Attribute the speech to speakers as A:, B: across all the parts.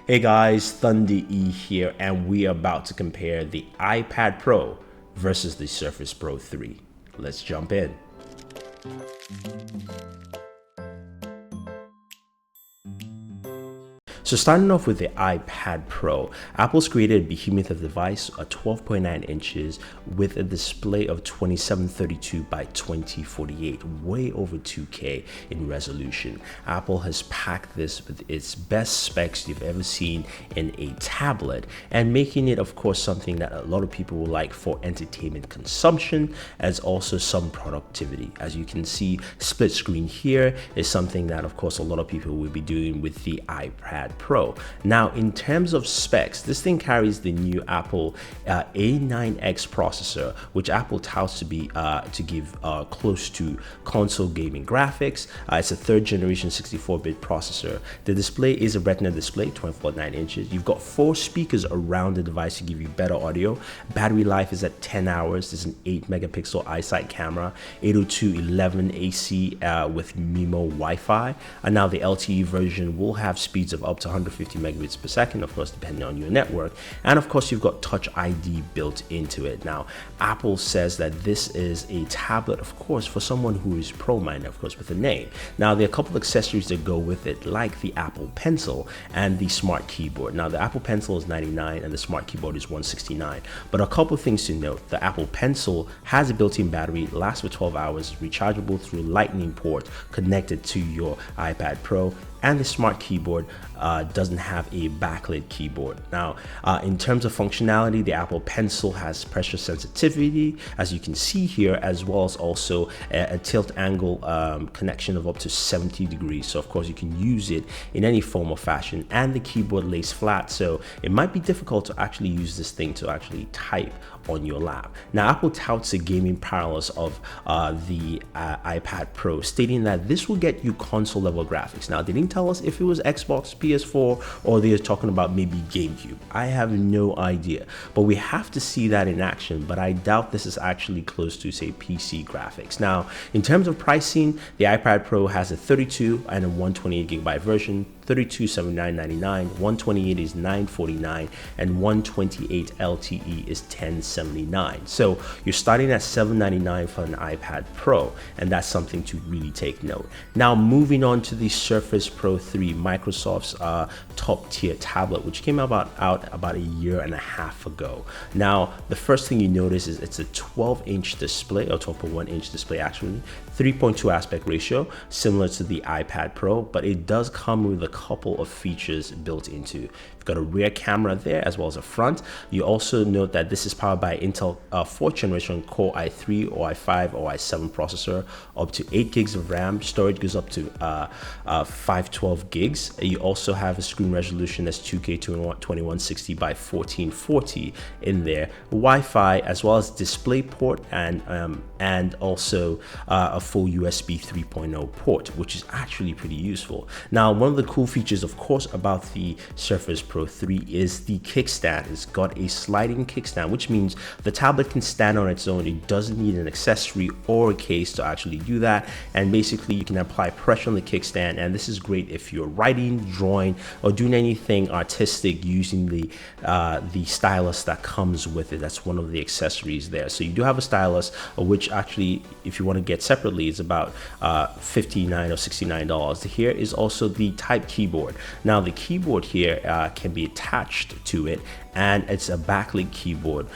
A: Hey guys, Thunder E here, and we are about to compare the iPad Pro versus the Surface Pro 3. Let's jump in. So starting off with the iPad Pro, Apple's created a behemoth of device at 12.9 inches with a display of 2732 by 2048, way over 2K in resolution. Apple has packed this with its best specs you've ever seen in a tablet, and making it, of course, something that a lot of people will like for entertainment consumption, as also some productivity. As you can see, split screen here is something that, of course, a lot of people will be doing with the iPad Pro. Now, in terms of specs, this thing carries the new Apple A9X processor, which Apple touts to be to give close to console gaming graphics. It's a third generation 64-bit processor. The display is a Retina display, 12.9 inches. You've got 4 speakers around the device to give you better audio. Battery life is at 10 hours. There's an 8-megapixel iSight camera, 802.11 AC with MIMO Wi-Fi. And now the LTE version will have speeds of up to 150 megabits per second, of course, depending on your network. And of course, you've got Touch ID built into it. Now, Apple says that this is a tablet, of course, for someone who is pro-minded, of course, with a name. Now, there are a couple of accessories that go with it, like the Apple Pencil and the Smart Keyboard. Now, the Apple Pencil is $99 and the Smart Keyboard is $169. But a couple of things to note: the Apple Pencil has a built-in battery, lasts for 12 hours, rechargeable through Lightning port connected to your iPad Pro. And the Smart Keyboard doesn't have a backlit keyboard. Now, in terms of functionality, the Apple Pencil has pressure sensitivity, as you can see here, as well as also a tilt angle connection of up to 70 degrees. So of course, you can use it in any form or fashion. And the keyboard lays flat, so it might be difficult to actually use this thing to actually type on your lap. Now, Apple touts the gaming parallels of the iPad Pro, stating that this will get you console level graphics. Now, they didn't tell us if it was Xbox, PS4, or they're talking about maybe GameCube. I have no idea, but we have to see that in action. But I doubt this is actually close to, say, PC graphics. Now, in terms of pricing, the iPad Pro has a 32 and a 128 gigabyte version. 32 $79.99, 128 is $949, and 128 LTE is $1079. So you're starting at $799 for an iPad Pro, and that's something to really take note. Now, moving on to the Surface Pro 3, Microsoft's top tier tablet, which came out about a year and a half ago. Now, the first thing you notice is it's a 12-inch display, or 12.1-inch display actually, 3.2 aspect ratio, similar to the iPad Pro, but it does come with a couple of features built into. You've got a rear camera there as well as a front. You also note that this is powered by Intel 4th generation Core i3 or i5 or i7 processor, up to 8 gigs of RAM. Storage goes up to 512 gigs. You also have a screen resolution that's 2K 2160 by 1440 in there. Wi-Fi as well as DisplayPort and also a full USB 3.0 port, which is actually pretty useful. Now, one of the cool features, of course, about the Surface Pro 3 is the kickstand. It's got a sliding kickstand, which means the tablet can stand on its own. It doesn't need an accessory or a case to actually do that. And basically, you can apply pressure on the kickstand, and this is great if you're writing, drawing, or doing anything artistic using the stylus that comes with it. That's one of the accessories there. So you do have a stylus, which actually, if you want to get separately, is about $59 or $69. Here is also the Type keyboard. Now, the keyboard here can be attached to it, and it's a backlit keyboard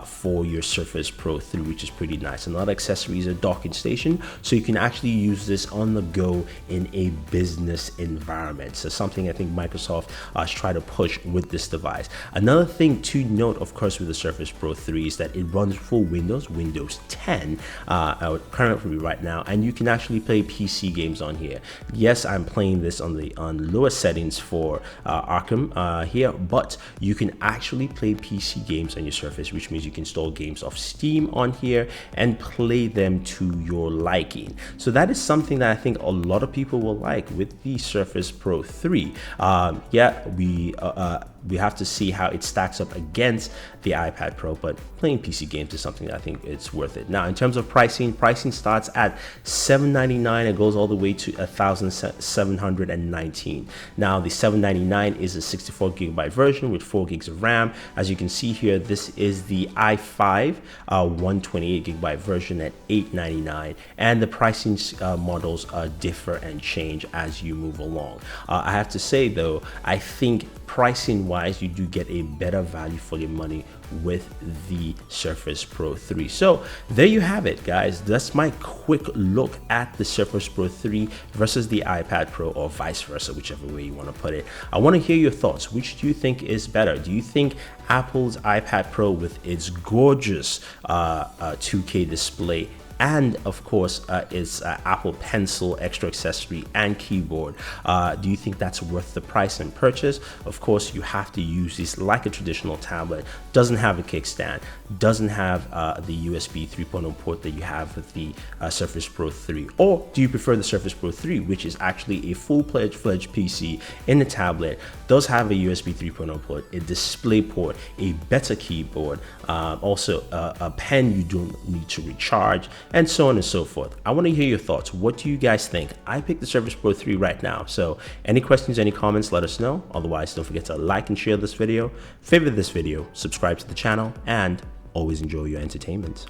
A: for your Surface Pro 3, which is pretty nice. And a lot of accessories, a docking station, so you can actually use this on the go in a business environment. So something I think Microsoft is trying to push with this device. Another thing to note, of course, with the Surface Pro 3 is that it runs full Windows 10 currently right now, and you can actually play PC games on here. Yes, I'm playing this on lower settings for Arkham here, but you can actually play PC games on your Surface, which means you can install games off Steam on here and play them to your liking. So that is something that I think a lot of people will like with the Surface Pro 3. we have to see how it stacks up against the iPad Pro, but playing PC games is something that I think it's worth it. Now, in terms of pricing starts at $799. It goes all the way to $1,719. Now, the $799 is a 64 gigabyte version with 4 gigs of RAM. As you can see here, this is the i5 128 gigabyte version at $899, and the pricing models differ and change as you move along. I have to say though, I think pricing wise, you do get a better value for your money with the Surface Pro 3. So there you have it, guys. That's my quick look at the Surface Pro 3 versus the iPad Pro, or vice versa, whichever way you want to put it. I want to hear your thoughts. Which do you think is better? Do you think Apple's iPad Pro with its gorgeous 2K display and of course its Apple Pencil extra accessory and keyboard, do you think that's worth the price and purchase? Of course, you have to use this like a traditional tablet. Doesn't have a kickstand, doesn't have the USB 3.0 port that you have with the Surface Pro 3. Or do you prefer the Surface Pro 3, which is actually a full-fledged PC in the tablet, does have a USB 3.0 port, a display port, a better keyboard, also a pen you don't need to recharge, and so on and so forth. I want to hear your thoughts. What do you guys think? I picked the Surface Pro 3 right now. So any questions, any comments, let us know. Otherwise, don't forget to like and share this video, favorite this video, subscribe to the channel, and always enjoy your entertainment.